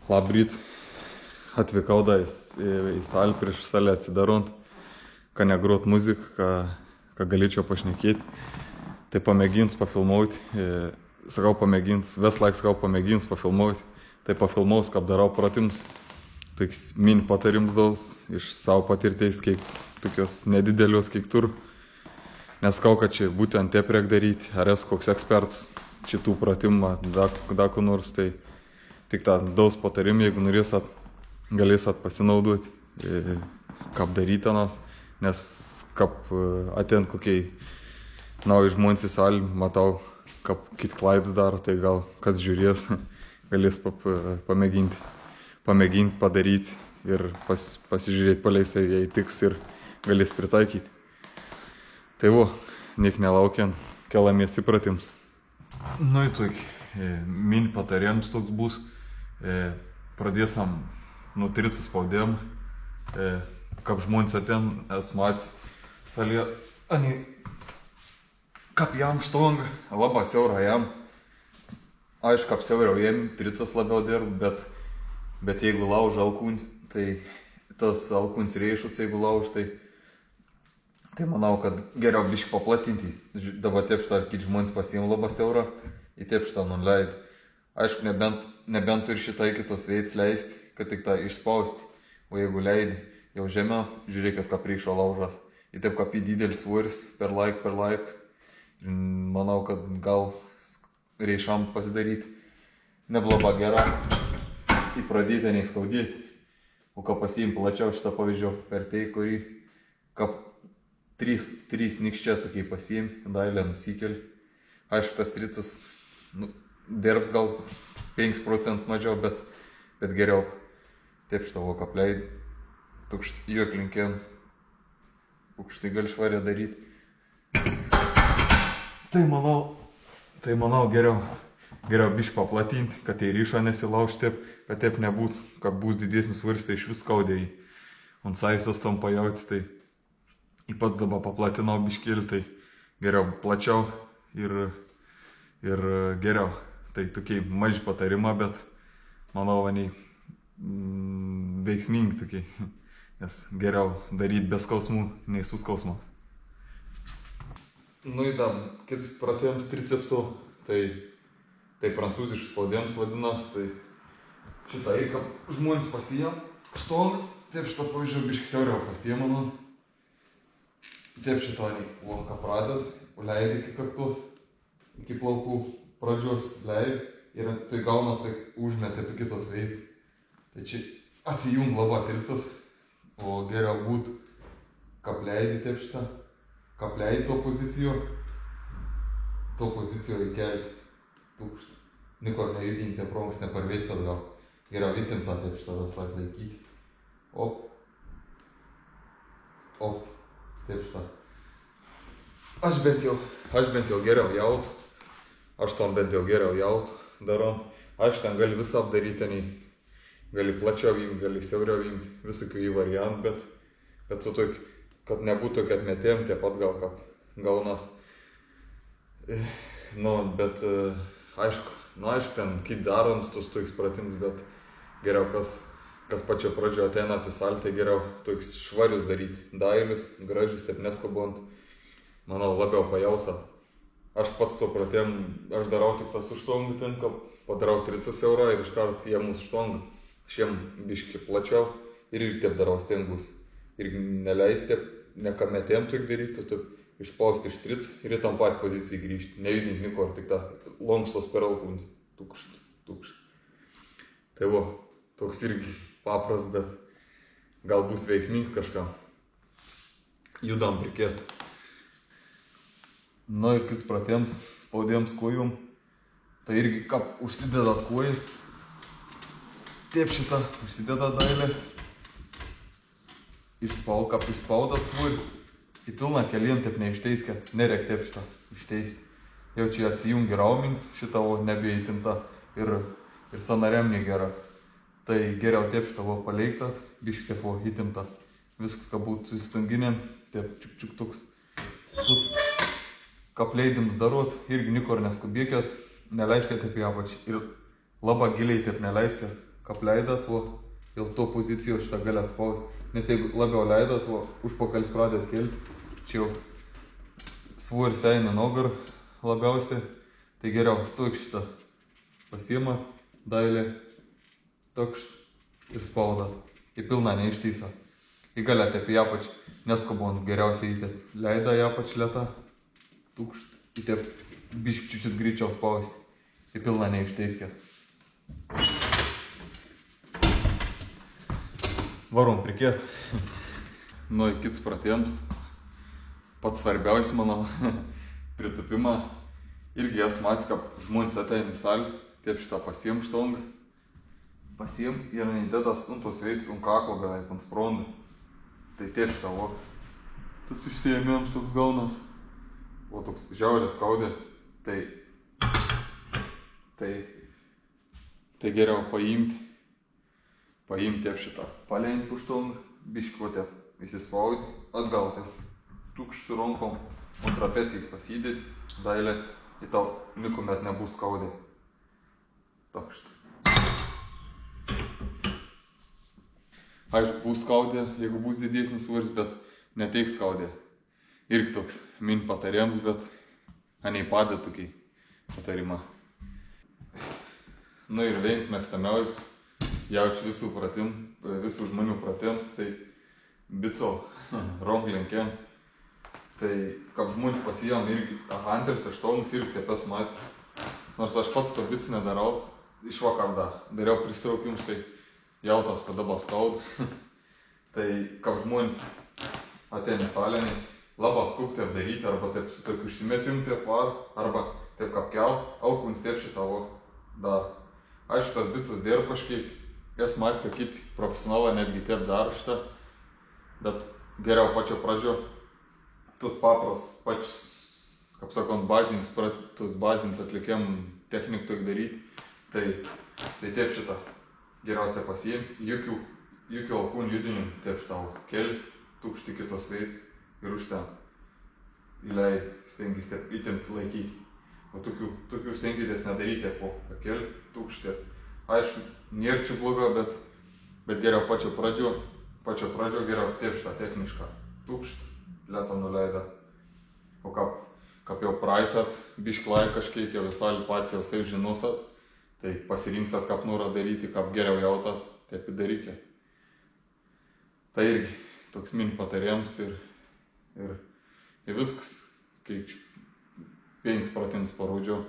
Labryt, atvykau da į salę, prieš salę atsidarant, ką negrot muziką, ką galėčiau pašnekėti. Tai pamėgins pafilmuoti, sakau pamėgins, vis laik sakau pamėgins pafilmuoti. Tai pafilmaus, kaip darau pratims, toks mini patarims daus iš savo patirties, kiek tokios nedidelios, kiek tur. Neskau, kad čia būtent taip reik daryti, ar esu koks ekspertas šitų pratimą, daku nors, tai tik tą daus patarim, jeigu norėsat, galėsat pasinaudoti, kaip daryti anas, nes kaip atent kokiai nauji žmonės į salį, matau, kaip kiti klaidas daro, tai gal kas žiūrės, galės pamėginti padaryti ir pasižiūrėti paleisai, jei tiks ir galės pritaikyti. Tai niek nelaukiant, keliamės įpratims. Nu į tokį mini patarims toks bus. Pradėsam nuo 30 spaudėm, kaip žmonės aten esmat salė, kaip jam štonga, labai siaura jam. Aišku, kaip siauriau jam 30 labiau dirb, bet jeigu lauž alkūns, tai tas alkūns reišus, jeigu lauž, tai manau, kad geriau biškį paplatinti. Dabar tepštą, kit žmonės pasiim labai siaurą, į tepštą nuleid. Aišku, nebent ir šitai kitos veids leisti, kad tik tą išspausti. O jeigu leidi jau žemiau, žiūrėkit, kaip reišo laužas. Ir taip kaip į didelis svoris, per laik. Manau, kad gal reišam pasidaryti nebloga gera. Į pradėtę neįskaudėti. O ką pasiim plačiau šitą pavyzdžio per tai, kurį kaip 3 nikščia tokiai pasiim, dailę nusikeli. Aišku, tas 30 dirbs gal 5% mažiau, bet geriau. Taip šitą kap leid, juok linkėm, štai gali švarę daryti. Tai manau geriau biškį paplatinti, kad tai ryšą nesilauž taip, kad taip nebūtų, kad bus didesnis svaris, tai iš vis skaudė jį. Ant savisas tam pajautis, tai ypač dabar paplatinau biškėlį, tai geriau plačiau ir geriau. Tai tokiai maži patarimą, bet manau, veiksmingi tokiai, nes geriau daryti be skausmų, nei su skausmas. Nu į tam, kits pratims tricepsų, tai prancūziškas spaudėms vadinas, tai šitą kaip žmonės pasijam, štongą, taip šitą pavyzdžių biškį siauriau pasiemanu. Taip šitą lonką praded, leidi iki kaktos, iki plaukų pradžios leidi ir tai gaunas tai užmetė apie kitos veids. Tai čia atsijung labai tricas, o geriau būtų kap leidi taip šitą, kap leidi to pozicijo įkelti. Nikor nejudinti pronks neparveist atgal. Geriau įtimtą taip šitą veslą laikyti. Op, taip šitą. Aš bent jau geriau jautų. Aš tam bent jau geriau jautų darom. Aš ten gali visą apdaryti, gali plačiau imti, gali siauriau imti, visokių į variantų, bet su tokį, kad nebūtų tokia atmetėm, tie pat gal kaip gaunas. Bet aišku, ten kit darant tos toks pratims, bet geriau kas pačio pradžio ateina į salę, tai geriau toks švarius daryti, dailius, gražius, taip neskubant, manau, labiau pajausat. Aš pats to pratim, aš darau tik tą su štongu ten, kad padarau 30 eurą ir iškart jie mūsų štongą. Šiem biškį plačiau ir taip darau stengus. Ir neleisti, nekametėm tik daryti, taip išspausti iš 30 ir į tam pat poziciją grįžti. Nejudinti nikor, tik tą lonkštos per alkūnį. Tukšt. Tai toks irgi papras, bet gal bus veiksmingas kažkam. Judam reikėtų. Nu ir kits pratiems spaudėms kojom, tai irgi kaip užsidedat kojas, taip šitą užsidedat dailę, kaip išspaudat svorį, į pilną kelien taip neišteiskėt, nereik taip šitą išteisti. Jau čia atsijungi raumins, šitą nebeįtimta ir sanariam negera. Tai geriau taip šitą paleiktat, biškį taip įtimta. Viskas, ką būtų susistanginėm, taip čiuk toks. Kap leidims darot, irgi nikor neskubėkit, neleiskit taip į apačią ir labai giliai taip neleiskit, kap leidat, va, jau to pozicijos šitą gali atspausti. Nes jeigu labiau leidat, va, užpakalis pradėt kelti, čia jau svoris eina nugar labiausiai, tai geriau toks šitą pasiimat, dailė, tokšt ir spaudat. Į pilną neištysat. Į galėt apie apač, neskubant geriausiai įtėt leidą į apač lėtą, tūkšt, įtėp bišk čiučiut greičiau spausti. Į pilną neišteiskėt. Varom prikėt. Nu, į kits pratiems. Pats svarbiausia mano pritupimą. Irgi jas mats, kad žmonės ateina į salį, taip šitą pasiim štongą. Pasiim ir neįdedas tos veiks kaklo beveik ant sprondą. Tai taip šitą, o. Tas išsiėmėms toks gaunas. O toks žiaurės skaudė. Tai geriau paimti taip šitą. Paleint puštongą, biškį taip, įsispaudį, atgal taip. Tūkšt su rankom, o trapecijais pasidėti, dailė, į tau nikuomet nebus skaudė. Tokšt. Aišku, bus skaudė, jeigu bus didesnis svoris, bet neteik skaudė. Irgi toks min patarėms, bet anei padė tokiai patarimą. Nu ir vienas mėgstamiausias, jaučiu visų žmonių pratėms, tai bico, ronklenkiams. Tai kaip žmonės pasijom irgi hanteris, aštuonus irgi tepės matys. Nors aš pats to bic nedarau, iš vakar dariau pristraukimus, tai jautos, kada buvo skauda. Tai kaip žmonės ateina salėniai, labas kuk taip daryti, arba taip su tokiu užsimetim taip var, arba taip kaip kel, alkūns taip šitą dar. Aišku, tas bicas dėra kažkiek, jas matys, kad kiti profesionalą netgi taip daro šitą, bet geriau pačio pradžio, tus papras, pačius, kaip sakant, bazinius atlikėm technikų tik daryti, tai taip šitą geriausia pasiimti, jokių alkūn judinių taip šitą keli, tūkšti kitos veids ir už ten įleid, stengis taip įtemti laikyti. O tokių stengitės nedaryti po keli, tūkštį. Aišku, nėra čia bloga, bet geriau pačio pradžio geriau taip šitą technišką tūkštį, lėtą nuleidą. O kaip jau praeisat, bišklai kažkiek jau visai pats jau sai žinosat, tai pasirinksat, kaip norą daryti, kaip geriau jautat, taip ir darykit. Tai irgi toks min patarėms ir viskas, kai 5 pratims parodžiau,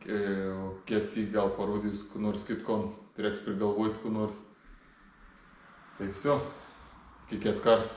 kiek cik gal parodys, kur nors kitkon, reiks prigalvoti kur nors. Tai viso, iki kart.